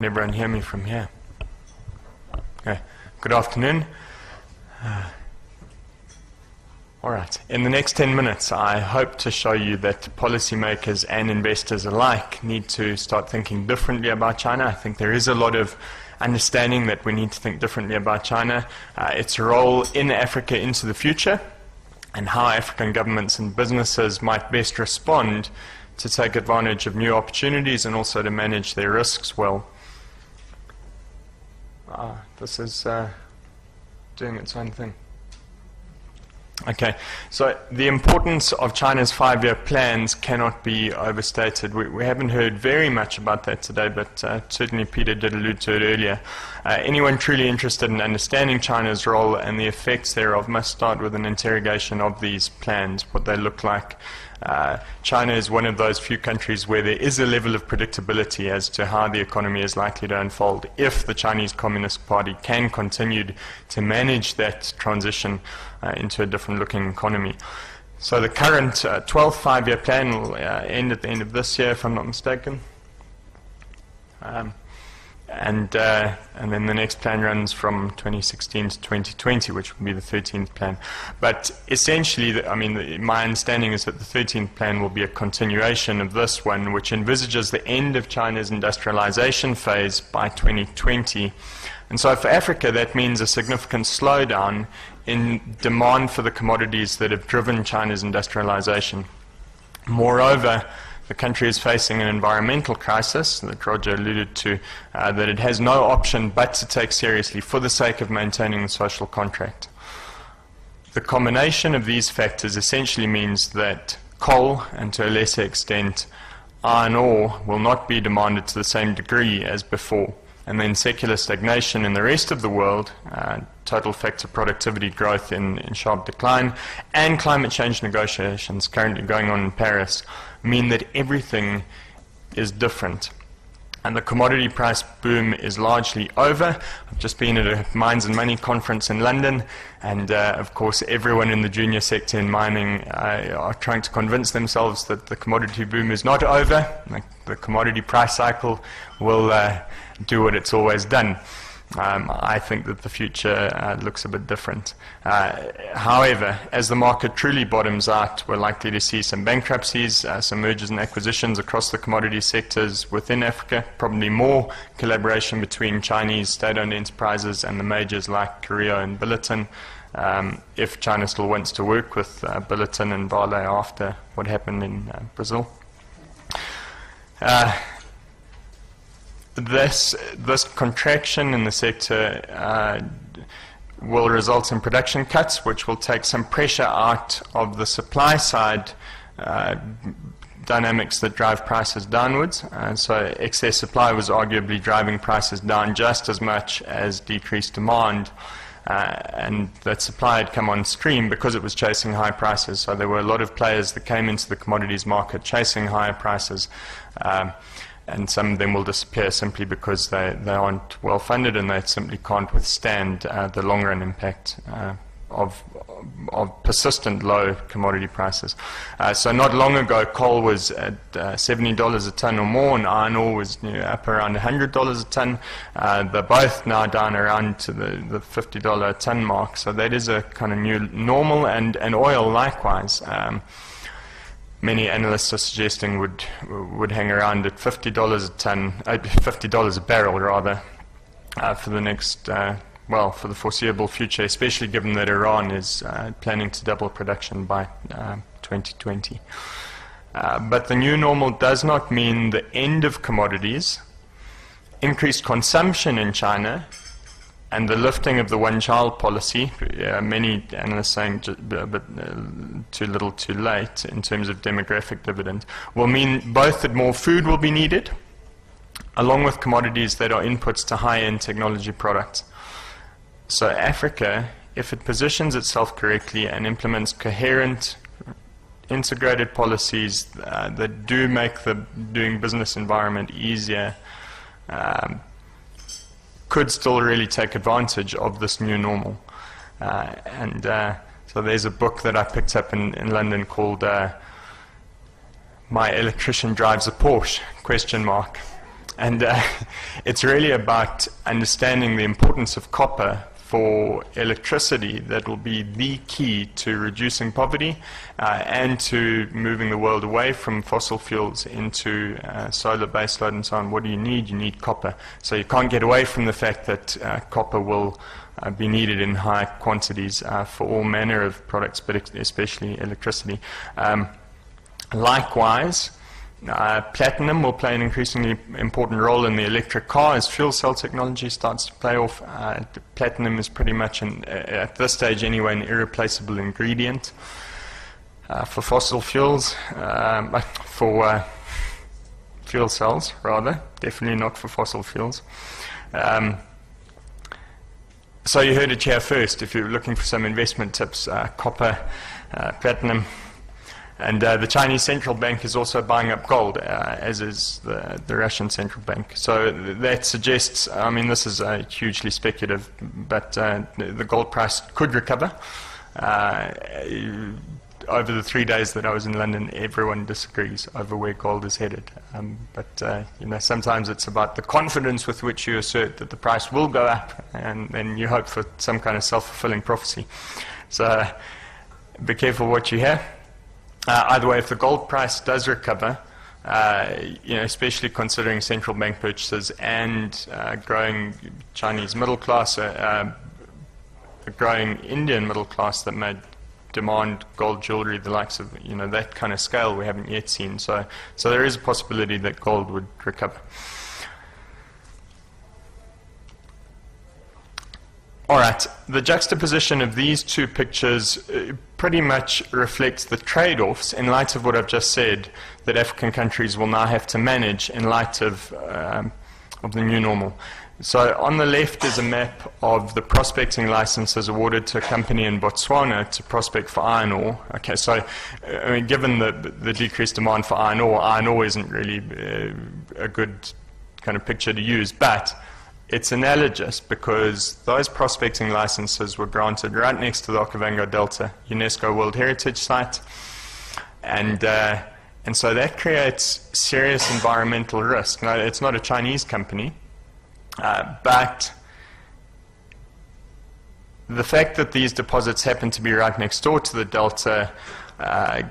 Can everyone hear me from here? Okay. Good afternoon. All right. In the next 10 minutes, I hope to show you that policymakers and investors alike need to start thinking differently about China. I think there is a lot of understanding that we need to think differently about China, its role in Africa into the future, and how African governments and businesses might best respond to take advantage of new opportunities and also to manage their risks well. This is doing its own thing. Okay, so the importance of China's 5-year plans cannot be overstated. We haven't heard very much about that today, but certainly Peter did allude to it earlier. Anyone truly interested in understanding China's role and the effects thereof must start with an interrogation of these plans, what they look like. China is one of those few countries where there is a level of predictability as to how the economy is likely to unfold if the Chinese Communist Party can continue to manage that transition into a different looking economy. So the current 12th 5-year plan will end at the end of this year, if I'm not mistaken. And then the next plan runs from 2016 to 2020, which will be the 13th plan. But essentially, my understanding is that the 13th plan will be a continuation of this one, which envisages the end of China's industrialization phase by 2020. And so for Africa, that means a significant slowdown in demand for the commodities that have driven China's industrialization. Moreover, the country is facing an environmental crisis that Roger alluded to, that it has no option but to take seriously for the sake of maintaining the social contract. The combination of these factors essentially means that coal, and to a lesser extent iron ore, will not be demanded to the same degree as before. And then secular stagnation in the rest of the world, total factor productivity growth in sharp decline, and climate change negotiations currently going on in Paris mean that everything is different. And the commodity price boom is largely over. I've just been at a Mines and Money conference in London, and of course everyone in the junior sector in mining are trying to convince themselves that the commodity boom is not over. The commodity price cycle will do what it's always done. I think that the future looks a bit different. However, as the market truly bottoms out, we're likely to see some bankruptcies, some mergers and acquisitions across the commodity sectors within Africa, probably more collaboration between Chinese state-owned enterprises and the majors like Korea and Billiton, if China still wants to work with Billiton and Vale after what happened in Brazil. This contraction in the sector will result in production cuts, which will take some pressure out of the supply side dynamics that drive prices downwards. So excess supply was arguably driving prices down just as much as decreased demand, and that supply had come on stream because it was chasing high prices. So there were a lot of players that came into the commodities market chasing higher prices. And some of them will disappear simply because they aren't well funded and they simply can't withstand the long run impact of persistent low commodity prices. So not long ago, coal was at $70 a ton or more, and iron ore was up around $100 a ton. They're both now down around to the $50 a ton mark. So that is a kind of new normal, and oil likewise. Many analysts are suggesting would hang around at $50 a ton, $50 a barrel rather, for the next, for the foreseeable future, especially given that Iran is planning to double production by 2020. But the new normal does not mean the end of commodities. Increased consumption in China and the lifting of the one-child policy, many analysts saying too little too late in terms of demographic dividend, will mean both that more food will be needed, along with commodities that are inputs to high-end technology products. So Africa, if it positions itself correctly and implements coherent, integrated policies that do make the doing business environment easier, could still really take advantage of this new normal. So there's a book that I picked up in London called My Electrician Drives a Porsche, ? And it's really about understanding the importance of copper for electricity that will be the key to reducing poverty and to moving the world away from fossil fuels into solar baseload and so on. What do you need? You need copper. So you can't get away from the fact that copper will be needed in high quantities for all manner of products, but especially electricity. Likewise, platinum will play an increasingly important role in the electric car as fuel cell technology starts to play off. Platinum is pretty much, at this stage anyway, an irreplaceable ingredient for fossil fuels, for fuel cells rather, definitely not for fossil fuels. So you heard it here first. If you're looking for some investment tips, copper, platinum. And the Chinese central bank is also buying up gold, as is the Russian central bank. So that suggests, I mean, this is hugely speculative, but the gold price could recover. Over the 3 days that I was in London, everyone disagrees over where gold is headed. But you know, sometimes it's about the confidence with which you assert that the price will go up, and then you hope for some kind of self-fulfilling prophecy. So be careful what you hear. Either way, if the gold price does recover, you know, especially considering central bank purchases and growing Chinese middle class, a growing Indian middle class that may demand gold jewelry, the likes of, you know, that kind of scale we haven't yet seen. So there is a possibility that gold would recover. All right, the juxtaposition of these two pictures pretty much reflects the trade-offs in light of what I've just said that African countries will now have to manage in light of the new normal. So on the left is a map of the prospecting licenses awarded to a company in Botswana to prospect for iron ore. Okay, so I mean, given the decreased demand for iron ore isn't really a good kind of picture to use, but it's analogous because those prospecting licenses were granted right next to the Okavango Delta, UNESCO World Heritage Site, and so that creates serious environmental risk. Now, it's not a Chinese company, but the fact that these deposits happen to be right next door to the Delta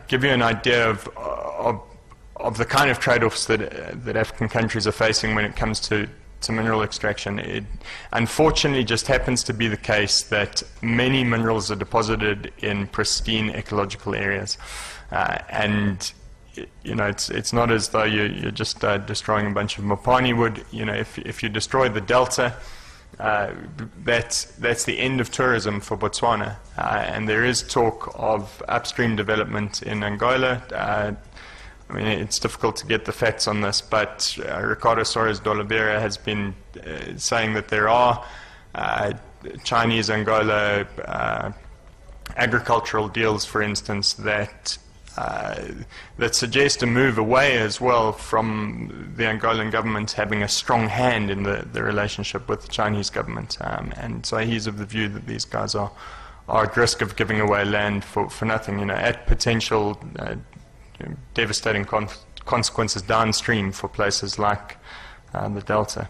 give you an idea of the kind of trade-offs that African countries are facing when it comes to mineral extraction. It unfortunately just happens to be the case that many minerals are deposited in pristine ecological areas, and you know, it's not as though you're just destroying a bunch of Mopani wood. You know, if you destroy the Delta, that's the end of tourism for Botswana, and there is talk of upstream development in Angola. I mean, it's difficult to get the facts on this, but Ricardo Soares de Oliveira has been saying that there are Chinese Angola agricultural deals, for instance, that suggest a move away as well from the Angolan government having a strong hand in the relationship with the Chinese government. And so he's of the view that these guys are at risk of giving away land for nothing, you know, at potential devastating consequences downstream for places like the Delta.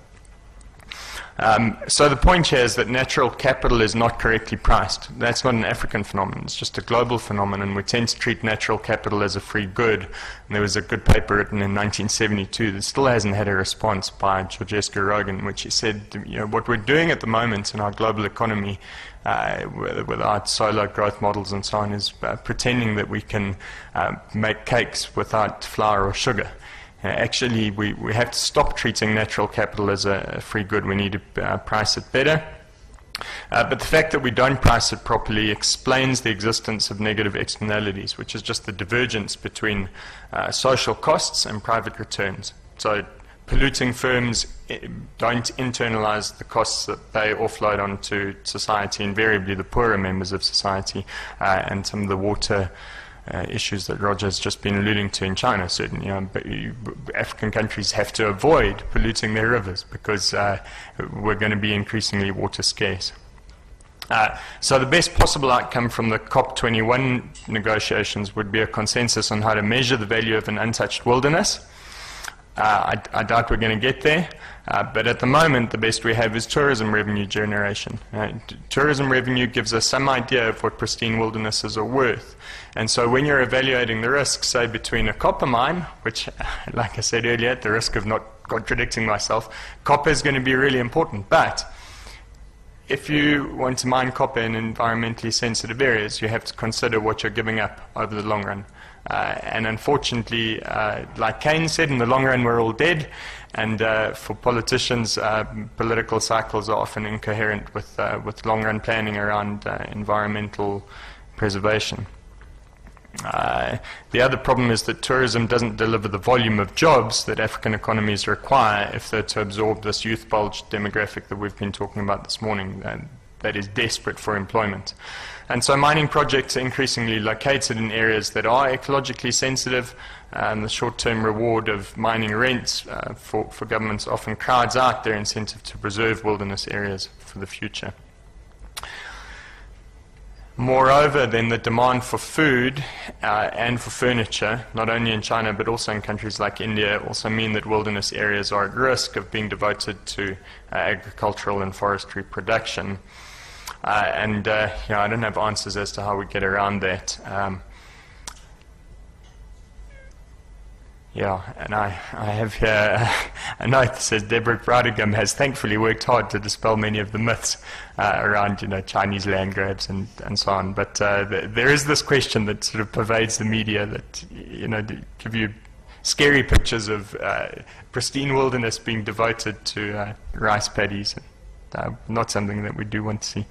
So the point here is that natural capital is not correctly priced. That's not an African phenomenon, it's just a global phenomenon. We tend to treat natural capital as a free good. And there was a good paper written in 1972 that still hasn't had a response by Georgescu Rogan, in which he said, you know, what we're doing at the moment in our global economy with our solar growth models and so on is pretending that we can make cakes without flour or sugar. Actually, we have to stop treating natural capital as a free good. We need to price it better. But the fact that we don't price it properly explains the existence of negative externalities, which is just the divergence between social costs and private returns. So polluting firms don't internalize the costs that they offload onto society, invariably the poorer members of society, and some of the water issues that Roger's just been alluding to in China, certainly. But African countries have to avoid polluting their rivers because we're going to be increasingly water scarce. So the best possible outcome from the COP21 negotiations would be a consensus on how to measure the value of an untouched wilderness, I doubt we're going to get there, but at the moment the best we have is tourism revenue generation. Tourism revenue gives us some idea of what pristine wildernesses are worth, and so when you're evaluating the risks, say between a copper mine, which like I said earlier, at the risk of not contradicting myself, copper is going to be really important, but if you want to mine copper in environmentally sensitive areas, you have to consider what you're giving up over the long run. And unfortunately, like Keynes said, in the long run we're all dead, and for politicians, political cycles are often incoherent with long-run planning around environmental preservation. The other problem is that tourism doesn't deliver the volume of jobs that African economies require if they're to absorb this youth bulge demographic that we've been talking about this morning, that is desperate for employment. And so mining projects are increasingly located in areas that are ecologically sensitive, and the short-term reward of mining rents for governments often crowds out their incentive to preserve wilderness areas for the future. Moreover, then, the demand for food and for furniture, not only in China but also in countries like India, also mean that wilderness areas are at risk of being devoted to agricultural and forestry production. I don't have answers as to how we get around that. And I have here a note that says Deborah Bradigam has thankfully worked hard to dispel many of the myths around Chinese land grabs and so on. But there is this question that sort of pervades the media that give you scary pictures of pristine wilderness being devoted to rice paddies. Not something that we do want to see.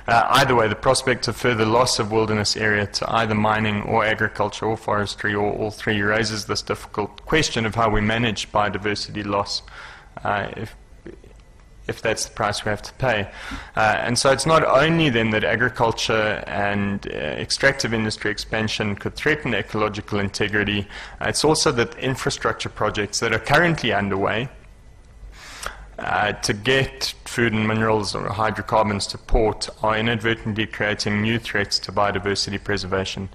Either way, the prospect of further loss of wilderness area to either mining or agriculture or forestry or all three raises this difficult question of how we manage biodiversity loss if that's the price we have to pay. And so it's not only then that agriculture and extractive industry expansion could threaten ecological integrity, it's also that infrastructure projects that are currently underway to get food and minerals or hydrocarbons to port are inadvertently creating new threats to biodiversity preservation.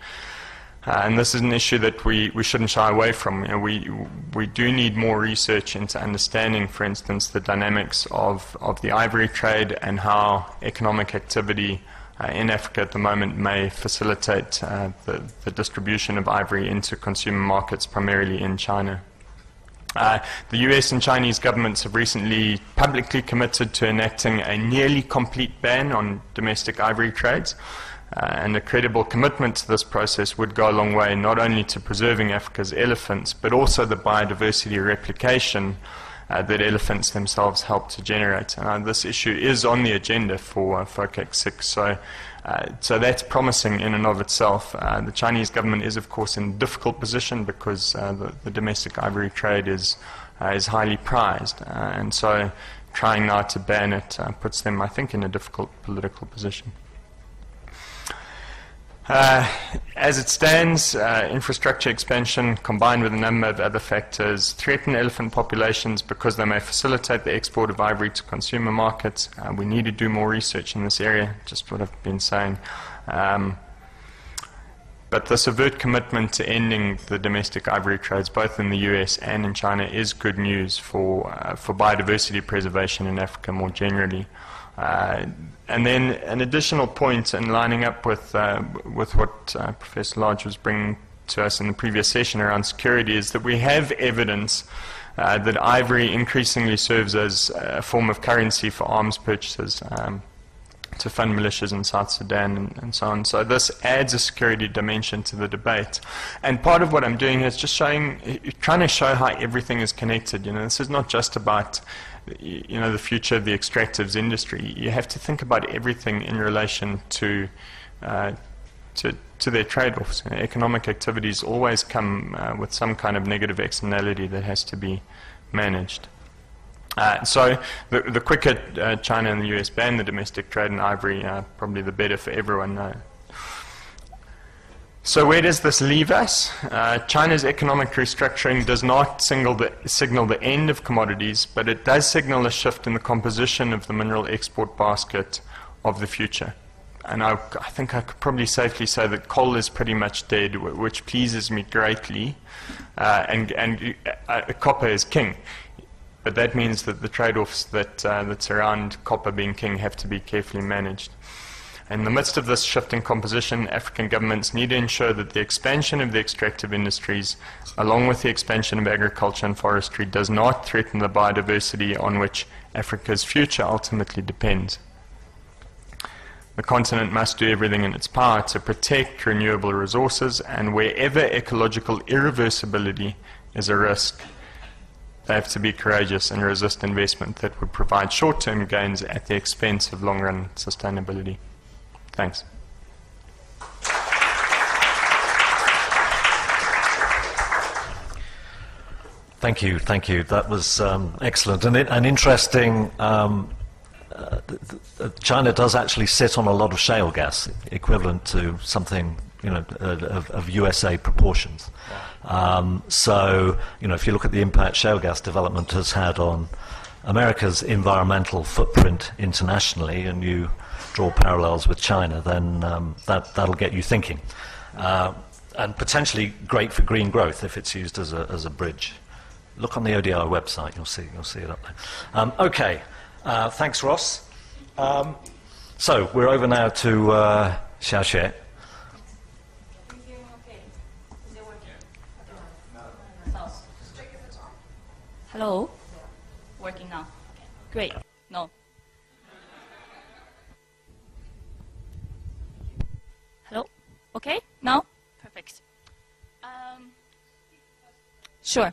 And this is an issue that we shouldn't shy away from. We do need more research into understanding, for instance, the dynamics of the ivory trade and how economic activity in Africa at the moment may facilitate the distribution of ivory into consumer markets, primarily in China. The US and Chinese governments have recently publicly committed to enacting a nearly complete ban on domestic ivory trades, and a credible commitment to this process would go a long way, not only to preserving Africa's elephants, but also the biodiversity replication that elephants themselves help to generate. This issue is on the agenda for FOCAC 6, so that's promising in and of itself. The Chinese government is, of course, in a difficult position because the domestic ivory trade is highly prized, and so trying now to ban it puts them, I think, in a difficult political position. As it stands, infrastructure expansion combined with a number of other factors threaten elephant populations because they may facilitate the export of ivory to consumer markets. We need to do more research in this area, just what I've been saying. But this overt commitment to ending the domestic ivory trades, both in the US and in China, is good news for biodiversity preservation in Africa more generally. And then an additional point, in lining up with what Professor Lodge was bringing to us in the previous session around security, is that we have evidence that ivory increasingly serves as a form of currency for arms purchases to fund militias in South Sudan and so on. So this adds a security dimension to the debate. And part of what I'm doing is just trying to show how everything is connected. This is not just about the future of the extractives industry. You have to think about everything in relation to their trade-offs. Economic activities always come with some kind of negative externality that has to be managed. So the quicker China and the US ban the domestic trade in ivory, probably the better for everyone. So where does this leave us? China's economic restructuring does not signal the end of commodities, but it does signal a shift in the composition of the mineral export basket of the future. and I think I could probably safely say that coal is pretty much dead, which pleases me greatly, and copper is king. But that means that the trade-offs that surround copper being king have to be carefully managed. In the midst of this shift in composition, African governments need to ensure that the expansion of the extractive industries, along with the expansion of agriculture and forestry, does not threaten the biodiversity on which Africa's future ultimately depends. The continent must do everything in its power to protect renewable resources, and wherever ecological irreversibility is a risk, they have to be courageous and resist investment that would provide short-term gains at the expense of long-run sustainability. Thanks. Thank you, thank you. That was excellent and interesting. China does actually sit on a lot of shale gas, equivalent to something, you know, of USA proportions. So, you know, if you look at the impact shale gas development has had on America's environmental footprint internationally, and you draw parallels with China, then that'll get you thinking, and potentially great for green growth if it's used as a bridge. Look on the ODI website; you'll see it up there. Okay, thanks, Ross. So we're over now to Xiaoxue. Hello? Working now. Okay. Great. No. Hello? Okay? Now? Perfect. Sure.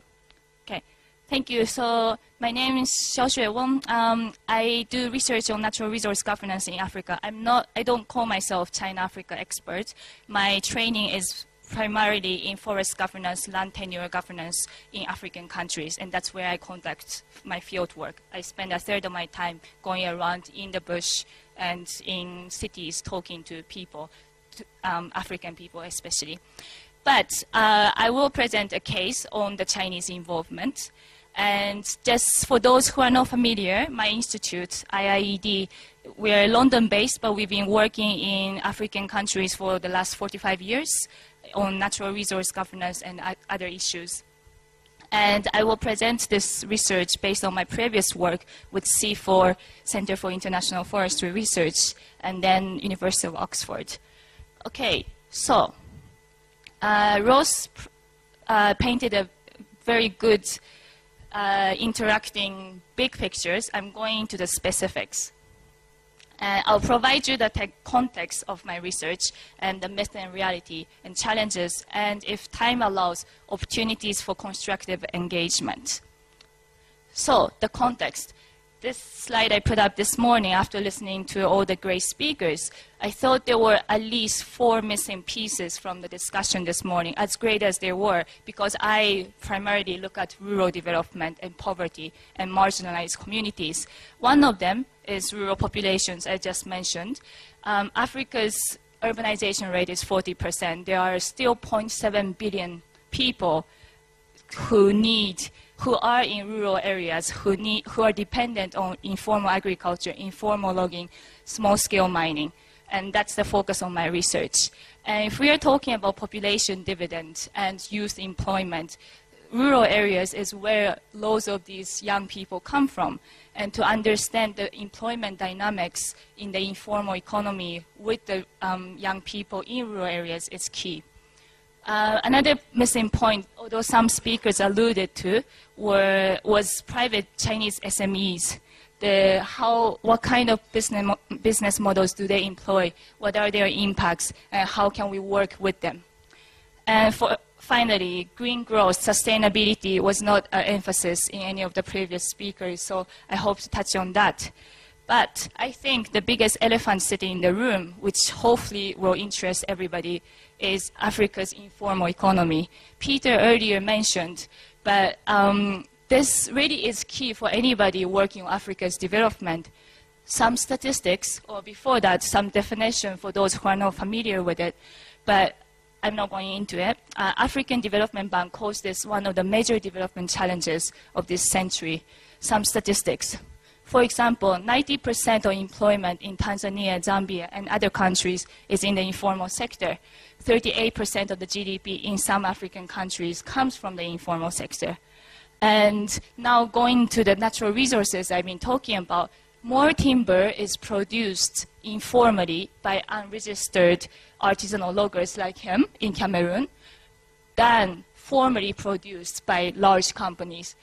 Okay. Thank you. So my name is Xiaoxue Wang. I do research on natural resource governance in Africa. I don't call myself China-Africa expert. My training is primarily in forest governance, land tenure governance in African countries, and that's where I conduct my field work. I spend a third of my time going around in the bush and in cities talking to people, African people especially. But I will present a case on the Chinese involvement. And just for those who are not familiar, my institute, IIED, we are London-based, but we've been working in African countries for the last 45 years on natural resource governance and other issues. And I will present this research based on my previous work with C4, Center for International Forestry Research, and then University of Oxford. Okay, so Ross painted a very good interacting big pictures. I'm going into the specifics. I'll provide you the context of my research and the myth and reality and challenges, and if time allows, opportunities for constructive engagement. So, the context. This slide I put up this morning after listening to all the great speakers. I thought there were at least 4 missing pieces from the discussion this morning, as great as they were, because I primarily look at rural development and poverty and marginalized communities. One of them is rural populations, I just mentioned. Africa's urbanization rate is 40%. There are still 0.7 billion people who are in rural areas, who are dependent on informal agriculture, informal logging, small-scale mining. And that's the focus of my research. And if we are talking about population dividend and youth employment, rural areas is where lots of these young people come from. And to understand the employment dynamics in the informal economy with the young people in rural areas is key. Another missing point, although some speakers alluded to, was private Chinese SMEs. What kind of business models do they employ? What are their impacts? And how can we work with them? And finally, green growth, sustainability was not an emphasis in any of the previous speakers, so I hope to touch on that. But I think the biggest elephant sitting in the room, which hopefully will interest everybody, is Africa's informal economy. Peter earlier mentioned, but this really is key for anybody working on Africa's development. Some statistics, or before that, some definition for those who are not familiar with it, but I'm not going into it. African Development Bank calls this one of the major development challenges of this century. Some statistics. For example, 90% of employment in Tanzania, Zambia, and other countries is in the informal sector. 38% of the GDP in some African countries comes from the informal sector. And now going to the natural resources I've been talking about, more timber is produced informally by unregistered artisanal loggers like him in Cameroon than formally produced by large companies.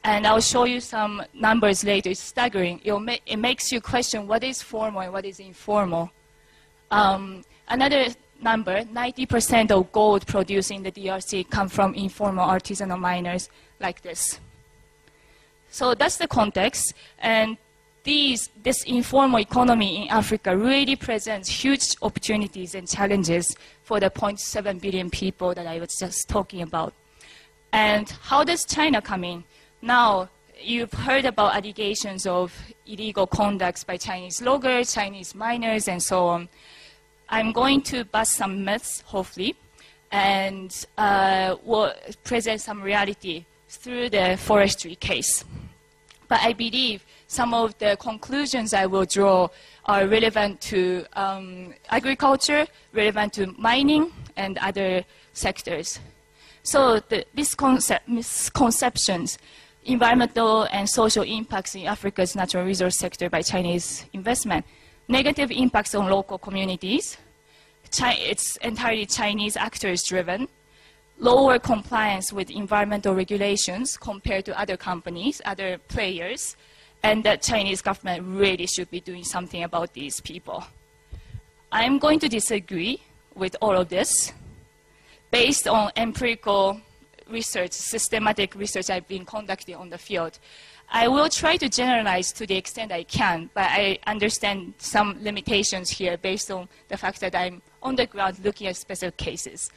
And I'll show you some numbers later. It's staggering. It makes you question what is formal and what is informal. Another number, 90% of gold produced in the DRC come from informal artisanal miners like this. So that's the context. And this informal economy in Africa really presents huge opportunities and challenges for the 0.7 billion people that I was just talking about. And how does China come in? Now, you've heard about allegations of illegal conducts by Chinese loggers, Chinese miners, and so on. I'm going to bust some myths, hopefully, and will present some reality through the forestry case. But I believe some of the conclusions I will draw are relevant to agriculture, relevant to mining, and other sectors. So these misconceptions, environmental and social impacts in Africa's natural resource sector by Chinese investment, negative impacts on local communities, it's entirely Chinese actors driven, lower compliance with environmental regulations compared to other companies, other players, and that Chinese government really should be doing something about these people. I'm going to disagree with all of this based on empirical research, systematic research I've been conducting on the field. I will try to generalize to the extent I can, but I understand some limitations here based on the fact that I'm on the ground looking at specific cases.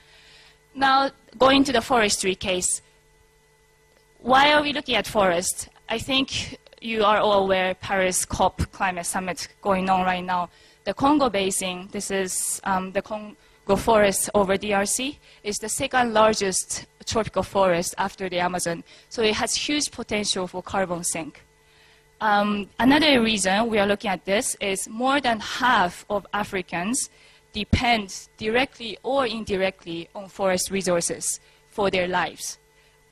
Now, going to the forestry case, why are we looking at forests? I think you are all aware Paris COP climate summit going on right now. The Congo Basin, this is the Congo forest over DRC, is the second largest tropical forest after the Amazon. So it has huge potential for carbon sink. Another reason we are looking at this is more than half of Africans depend directly or indirectly on forest resources for their lives.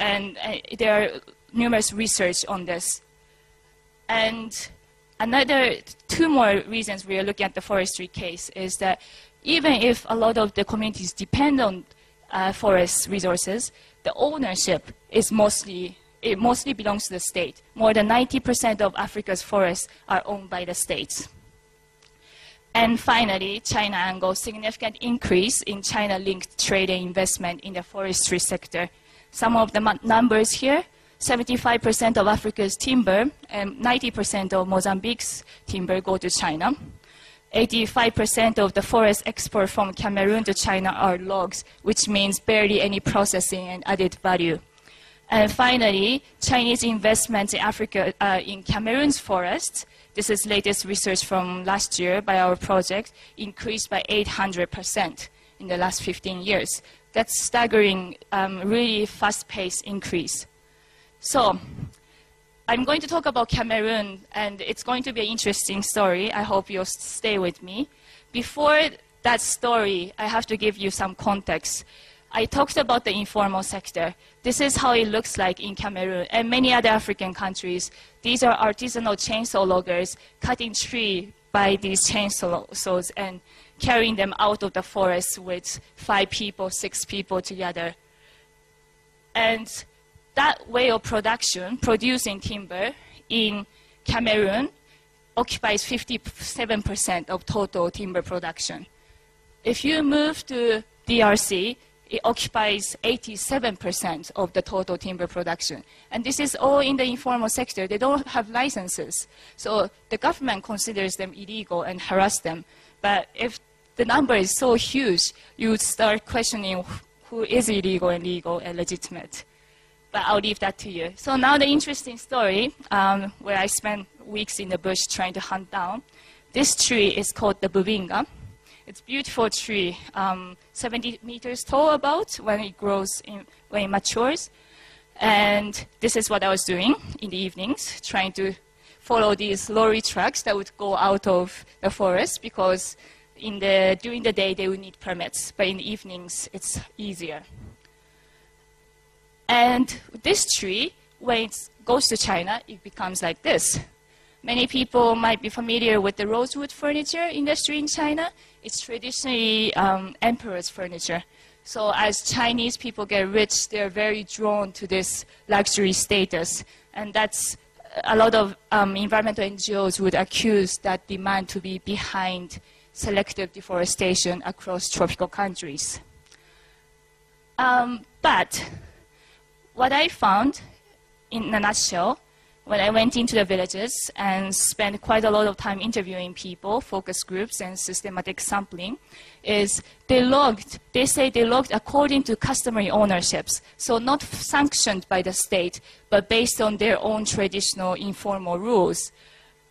And there are numerous research on this. And two more reasons we are looking at the forestry case is that even if a lot of the communities depend on forest resources, the ownership is mostly belongs to the state. More than 90% of Africa's forests are owned by the states. And finally, China angle, significant increase in China-linked trade and investment in the forestry sector. Some of the numbers here, 75% of Africa's timber and 90% of Mozambique's timber go to China. 85% of the forest export from Cameroon to China are logs, which means barely any processing and added value. And finally, Chinese investments in Africa, in Cameroon's forests, this is latest research from last year by our project, increased by 800% in the last 15 years. That's staggering, really fast-paced increase. So I'm going to talk about Cameroon, and it's going to be an interesting story. I hope you'll stay with me. Before that story, I have to give you some context. I talked about the informal sector. This is how it looks like in Cameroon and many other African countries. These are artisanal chainsaw loggers cutting tree by these chainsaws and carrying them out of the forest with 5 people, 6 people together. And that way of production, producing timber in Cameroon, occupies 57% of total timber production. If you move to DRC, it occupies 87% of the total timber production. And this is all in the informal sector. They don't have licenses. So the government considers them illegal and harass them. But if the number is so huge, you would start questioning who is illegal and legal and legitimate. But I'll leave that to you. So now the interesting story, where I spent weeks in the bush trying to hunt down. This tree is called the bubinga. It's a beautiful tree, 70 meters tall about when it grows, when it matures. And this is what I was doing in the evenings, trying to follow these lorry trucks that would go out of the forest because during the day they would need permits, but in the evenings it's easier. And this tree, when it goes to China, it becomes like this. Many people might be familiar with the rosewood furniture industry in China. It's traditionally emperor's furniture. So as Chinese people get rich, they're very drawn to this luxury status. And that's a lot of environmental NGOs would accuse that demand to be behind selective deforestation across tropical countries. But what I found, in a nutshell, when I went into the villages and spent quite a lot of time interviewing people, focus groups, and systematic sampling, is they say they logged according to customary ownerships, so not sanctioned by the state, but based on their own traditional informal rules.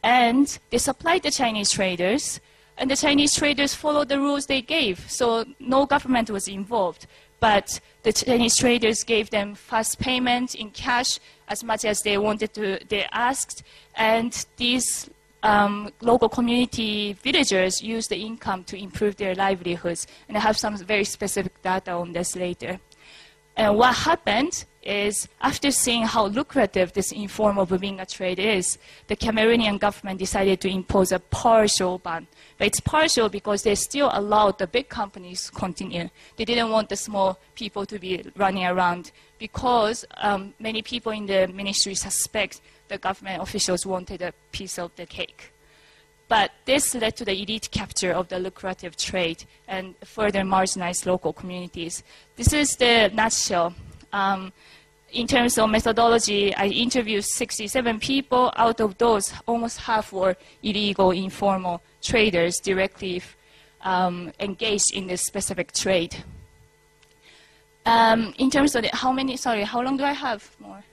And they supplied the Chinese traders, and the Chinese traders followed the rules they gave, so no government was involved. But the Chinese traders gave them fast payment in cash as much as they wanted to, they asked, and these local community villagers used the income to improve their livelihoods. And I have some very specific data on this later. And what happened is, after seeing how lucrative this informal Bubinga trade is, the Cameroonian government decided to impose a partial ban. But it's partial because they still allowed the big companies to continue. They didn't want the small people to be running around because many people in the ministry suspect the government officials wanted a piece of the cake. But this led to the elite capture of the lucrative trade and further marginalized local communities. This is the nutshell. In terms of methodology, I interviewed 67 people. Out of those, almost half were illegal, informal traders directly engaged in this specific trade. In terms of how long do I have more?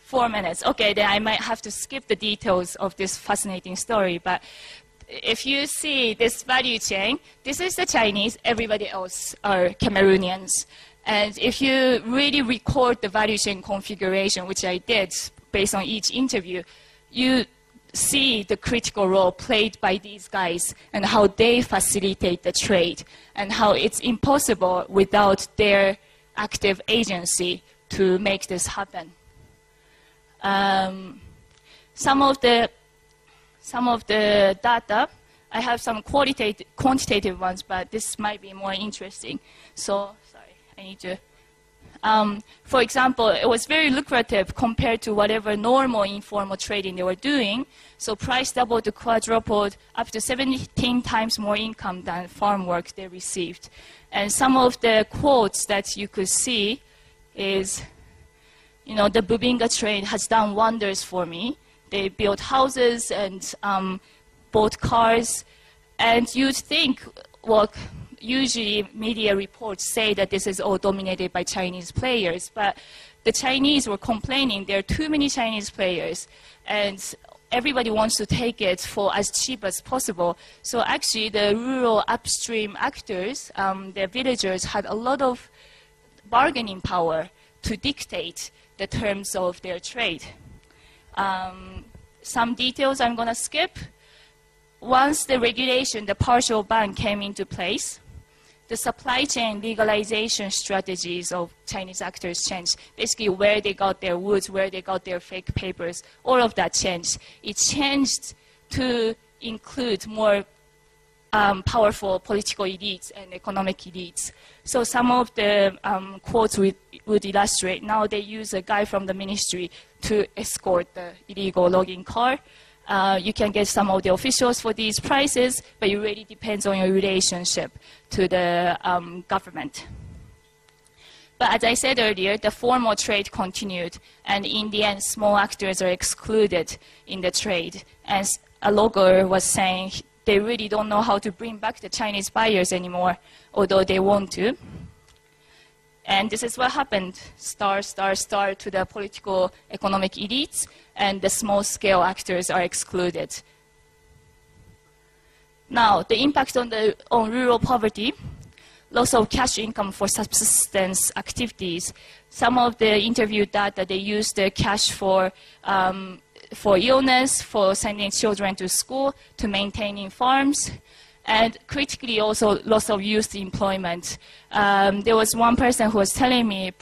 4 minutes. Okay, then I might have to skip the details of this fascinating story. But if you see this value chain, this is the Chinese, everybody else are Cameroonians. And if you really record the value chain configuration, which I did based on each interview, you see the critical role played by these guys and how they facilitate the trade and how it's impossible without their active agency to make this happen. Some of the data, I have some quantitative ones, but this might be more interesting. So, sorry, I need to. For example, it was very lucrative compared to whatever normal informal trading they were doing. So price doubled to quadrupled, up to 17 times more income than farm work they received. And some of the quotes that you could see is, you know, the Bubinga trade has done wonders for me. They built houses and bought cars. And you'd think, well, usually media reports say that this is all dominated by Chinese players, but the Chinese were complaining there are too many Chinese players and everybody wants to take it for as cheap as possible. So actually the rural upstream actors, the villagers, had a lot of bargaining power to dictate the terms of their trade. Some details I'm going to skip. Once the regulation, the partial ban came into place, the supply chain legalization strategies of Chinese actors changed. Basically, where they got their woods, where they got their fake papers, all of that changed. It changed to include more powerful political elites and economic elites. So some of the quotes would illustrate. Now they use a guy from the ministry to escort the illegal logging car. You can get some of the officials for these prices, but it really depends on your relationship to the government. But as I said earlier, the formal trade continued, and in the end, small actors are excluded in the trade. As a logger was saying, they really don't know how to bring back the Chinese buyers anymore, although they want to. And this is what happened, star to the political economic elites, and the small-scale actors are excluded. Now, the impact on rural poverty, loss of cash income for subsistence activities. Some of the interview data, they used the cash for for illness, for sending children to school, to maintaining farms, and critically also loss of youth employment. There was one person who was telling me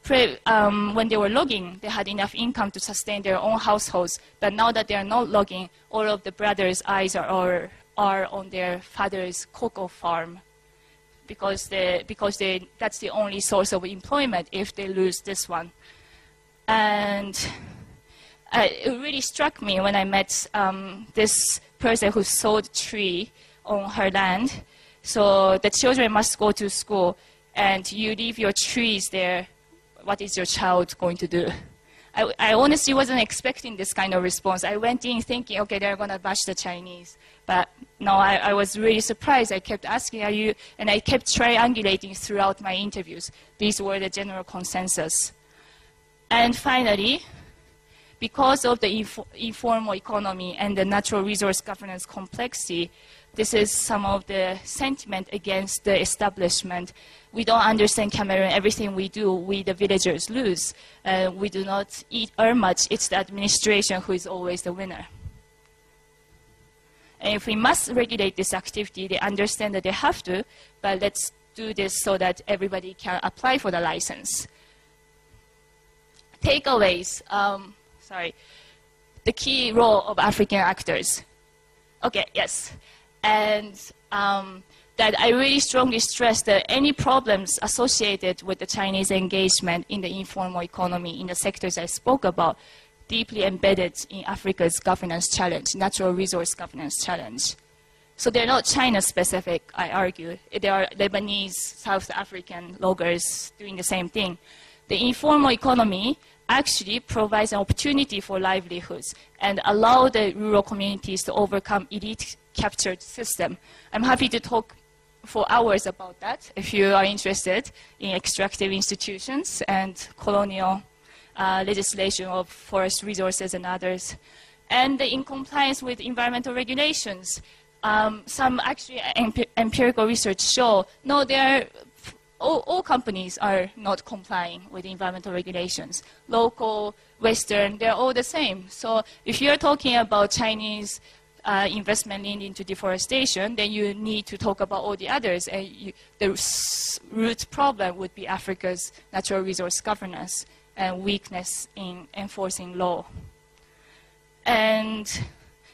when they were logging, they had enough income to sustain their own households, but now that they are not logging, all of the brothers' eyes are on their father's cocoa farm, because that's the only source of employment if they lose this one. And it really struck me when I met this person who sowed tree on her land. So the children must go to school, and you leave your trees there. What is your child going to do? I honestly wasn't expecting this kind of response. I went in thinking, okay, they're going to bash the Chinese. But no, I was really surprised. I kept asking, are you? And I kept triangulating throughout my interviews. These were the general consensus. And finally, because of the informal economy and the natural resource governance complexity, this is some of the sentiment against the establishment. We don't understand Cameroon. Everything we do, we the villagers lose. We do not earn much. It's the administration who is always the winner. And if we must regulate this activity, they understand that they have to, but let's do this so that everybody can apply for the license. Takeaways. The key role of African actors. Okay, yes. And that I really strongly stress that any problems associated with the Chinese engagement in the informal economy in the sectors I spoke about, deeply embedded in Africa's governance challenge, natural resource governance challenge. So they're not China-specific, I argue. They are Lebanese, South African loggers doing the same thing. The informal economy actually provides an opportunity for livelihoods and allow the rural communities to overcome elite captured system. I'm happy to talk for hours about that if you are interested in extractive institutions and colonial legislation of forest resources and others. And in compliance with environmental regulations, some actually empirical research show, no, all companies are not complying with environmental regulations. Local, Western, they're all the same. So if you're talking about Chinese investment into deforestation, then you need to talk about all the others. And the root problem would be Africa's natural resource governance and weakness in enforcing law. And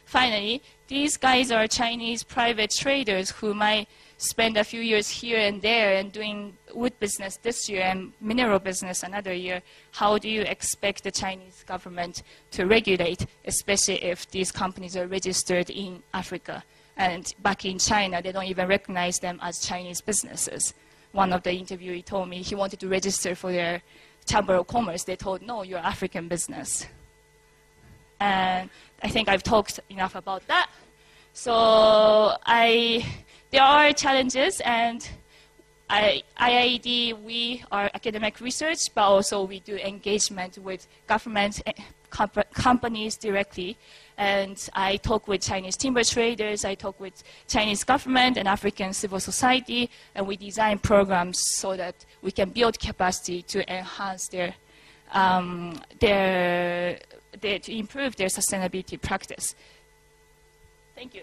finally, these guys are Chinese private traders who might spend a few years here and there and doing wood business this year and mineral business another year. How do you expect the Chinese government to regulate, especially if these companies are registered in Africa? And back in China, they don't even recognize them as Chinese businesses. One of the interviewee told me he wanted to register for their Chamber of Commerce. They told, no, you're African business. And I think I've talked enough about that. So there are challenges, and IIED, we are academic research, but also we do engagement with government companies directly. And I talk with Chinese timber traders, I talk with Chinese government and African civil society, and we design programs so that we can build capacity to enhance to improve their sustainability practice. Thank you.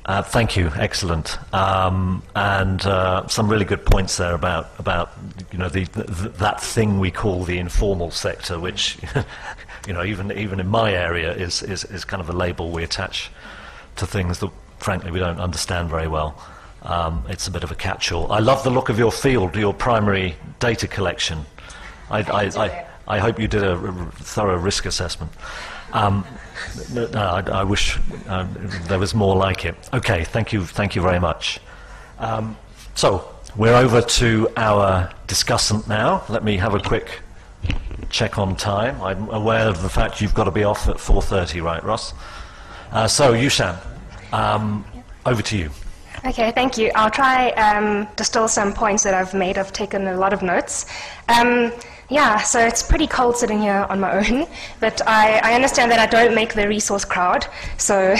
Thank you. Excellent. And some really good points there about that thing we call the informal sector, which even in my area is kind of a label we attach to things that frankly we don't understand very well. It's a bit of a catch-all. I love the look of your field, your primary data collection. I hope you did a thorough risk assessment. I wish there was more like it. Okay, thank you very much. So we're over to our discussant now. Let me have a quick check on time. I'm aware of the fact you've got to be off at 4:30, right, Ross? So Yushan, over to you. Okay, thank you. I'll try distill some points that I've made. I've taken a lot of notes. Yeah, so it's pretty cold sitting here on my own, but I understand that I don't make the resource crowd. So,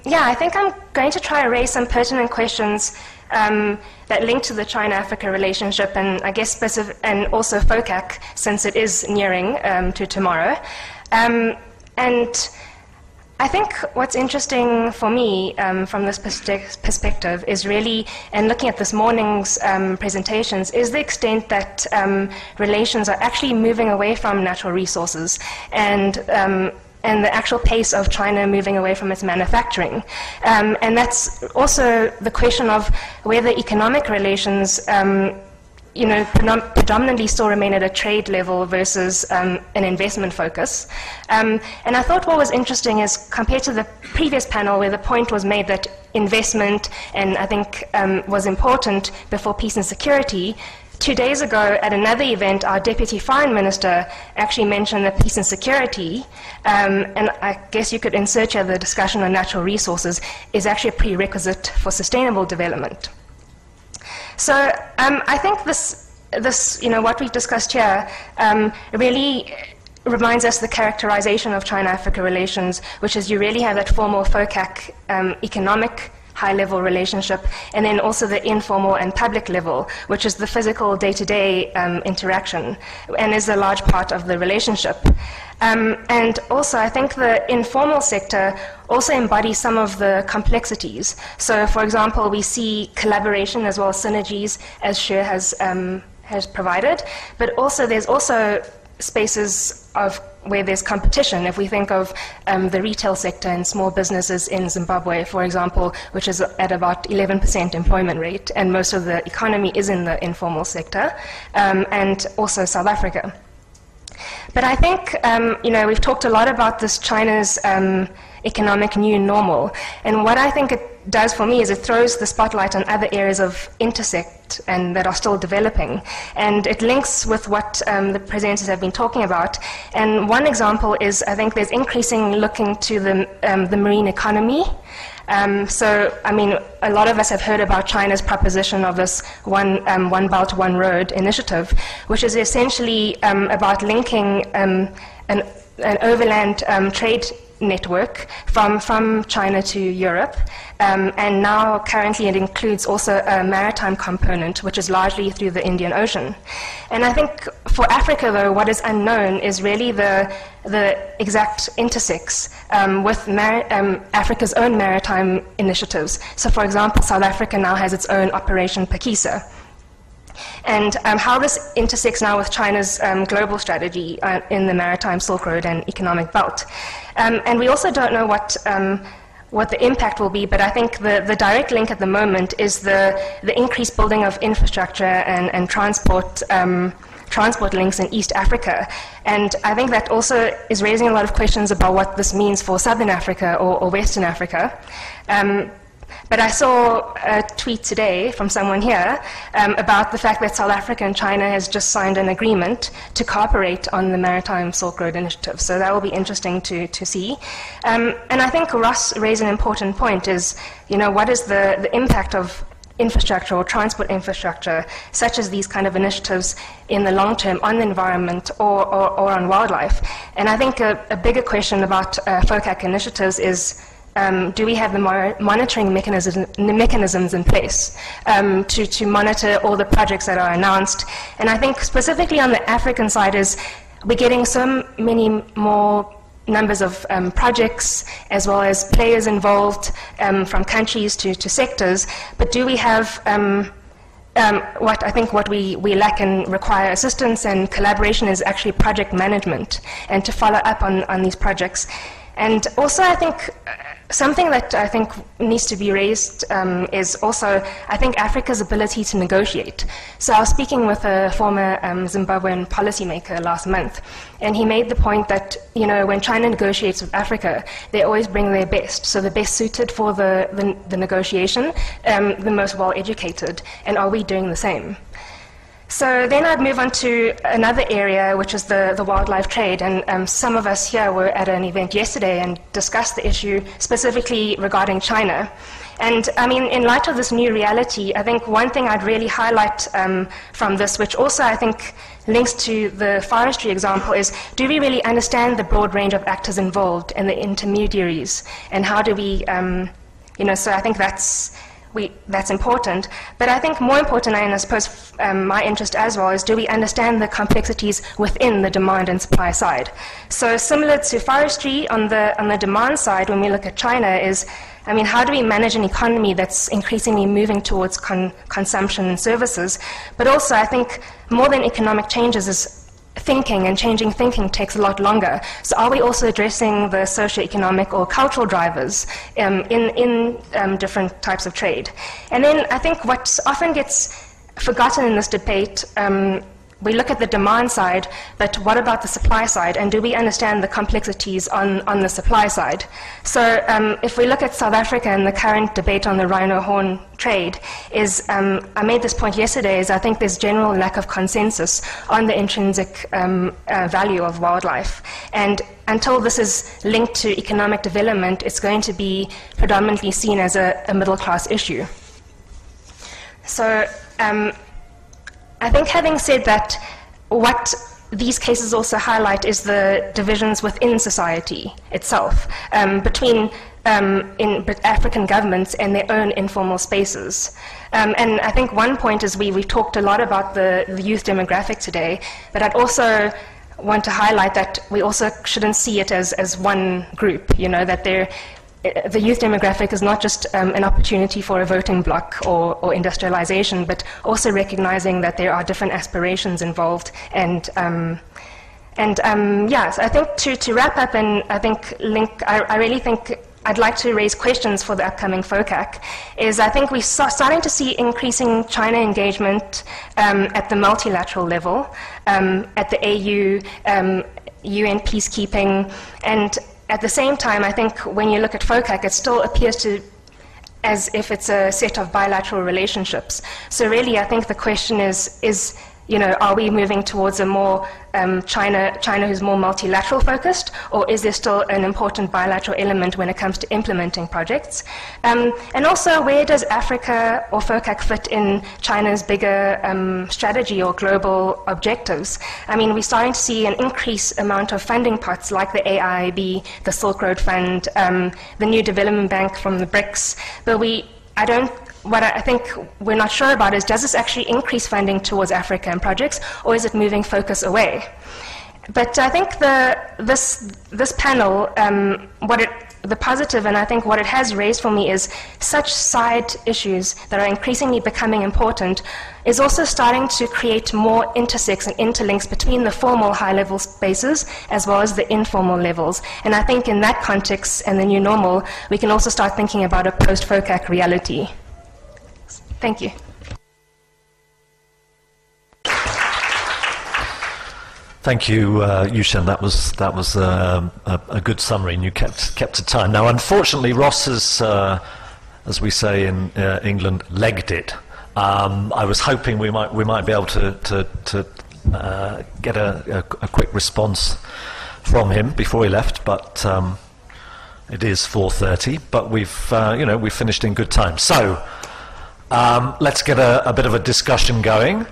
yeah, I think I'm going to try to raise some pertinent questions that link to the China-Africa relationship, and I guess and also FOCAC, since it is nearing to tomorrow. And I think what's interesting for me from this perspective is really, and looking at this morning's presentations, is the extent that relations are actually moving away from natural resources and the actual pace of China moving away from its manufacturing. And that's also the question of whether economic relations predominantly still remain at a trade level versus an investment focus. And I thought what was interesting is, compared to the previous panel where the point was made that investment, and I think was important before peace and security, 2 days ago at another event, our Deputy Foreign Minister actually mentioned that peace and security, and I guess you could insert here the discussion on natural resources, is actually a prerequisite for sustainable development. So I think this, what we've discussed here really reminds us the characterization of China-Africa relations, which is you really have that formal FOCAC economic high-level relationship, and then also the informal and public level, which is the physical day-to-day interaction, and is a large part of the relationship. And also, I think the informal sector also embodies some of the complexities. So, for example, we see collaboration as well as synergies, as Xue has provided, but also there's also spaces of where there's competition. If we think of the retail sector and small businesses in Zimbabwe, for example, which is at about 11% employment rate, and most of the economy is in the informal sector, and also South Africa. But I think, we've talked a lot about this China's economic new normal, and what I think it does for me is it throws the spotlight on other areas of intersect and that are still developing, and it links with what the presenters have been talking about. And one example is, I think there's increasing looking to the marine economy. So, I mean, a lot of us have heard about China's proposition of this One Belt, One Road initiative, which is essentially about linking an overland trade network from China to Europe, and now currently it includes also a maritime component, which is largely through the Indian Ocean. And I think for Africa, though, what is unknown is really the exact intersects with Africa's own maritime initiatives. So, for example, South Africa now has its own Operation Phakisa. And how this intersects now with China's global strategy in the Maritime Silk Road and Economic Belt. And we also don't know what the impact will be, but I think the direct link at the moment is the increased building of infrastructure and transport links in East Africa. And I think that also is raising a lot of questions about what this means for Southern Africa or Western Africa. But I saw a tweet today from someone here about the fact that South Africa and China has just signed an agreement to cooperate on the Maritime Silk Road Initiative. So that will be interesting to see. And I think Ross raised an important point is, what is the impact of infrastructure or transport infrastructure, such as these kind of initiatives in the long term on the environment or on wildlife? And I think a bigger question about FOCAC initiatives is, do we have the monitoring mechanisms in place to monitor all the projects that are announced? And I think specifically on the African side is we're getting so many more numbers of projects as well as players involved from countries to sectors, but do we have what we lack and require assistance and collaboration is actually project management and to follow up on these projects. And also I think something that I think needs to be raised is also, I think, Africa's ability to negotiate. So I was speaking with a former Zimbabwean policymaker last month, and he made the point that, when China negotiates with Africa, they always bring their best. So the best suited for the negotiation, the most well-educated. And are we doing the same? So then I'd move on to another area, which is the wildlife trade. And some of us here were at an event yesterday and discussed the issue specifically regarding China. And I mean, in light of this new reality, I think one thing I'd really highlight from this, which also I think links to the forestry example, is do we really understand the broad range of actors involved and the intermediaries, and how do we, so I think that's important. But I think more important, and I suppose my interest as well, is do we understand the complexities within the demand and supply side? So similar to forestry, on the demand side, when we look at China, is, I mean, how do we manage an economy that's increasingly moving towards consumption and services? But also, I think more than economic changes is thinking, and changing thinking takes a lot longer. So are we also addressing the socio-economic or cultural drivers in different types of trade? And then I think what often gets forgotten in this debate, we look at the demand side, but what about the supply side? And do we understand the complexities on the supply side? So if we look at South Africa and the current debate on the rhino horn trade, is, I made this point yesterday, is I think there's general lack of consensus on the intrinsic value of wildlife. And until this is linked to economic development, it's going to be predominantly seen as a middle-class issue. So I think, having said that, what these cases also highlight is the divisions within society itself, between African governments and their own informal spaces. And I think one point is we've talked a lot about the youth demographic today, but I'd also want to highlight that we also shouldn't see it as one group, that the youth demographic is not just an opportunity for a voting bloc or industrialization, but also recognizing that there are different aspirations involved. Yes, I think to wrap up, and I think I really think I'd like to raise questions for the upcoming FOCAC, is I think we're starting to see increasing China engagement at the multilateral level, at the AU, UN peacekeeping, and at the same time, I think when you look at FOCAC, it still appears as if it's a set of bilateral relationships. So really, I think the question is are we moving towards a more China who's more multilateral focused, or is there still an important bilateral element when it comes to implementing projects? And also, where does Africa or FOCAC fit in China's bigger strategy or global objectives? I mean, we're starting to see an increased amount of funding pots like the AIIB, the Silk Road Fund, the new development bank from the BRICS, but what I think we're not sure about is, does this actually increase funding towards Africa and projects, or is it moving focus away? But I think this panel, the positive, and I think what it has raised for me, is such side issues that are increasingly becoming important, is also starting to create more intersects and interlinks between the formal high-level spaces as well as the informal levels. And I think in that context and the new normal, we can also start thinking about a post-FOCAC reality. Thank you. Thank you, Yushen. That was a good summary, and you kept to time. Now, unfortunately, Ross has, as we say in England, legged it. I was hoping we might be able to get a quick response from him before he left, but it is 4:30. But we've finished in good time. So. Let's get a bit of a discussion going.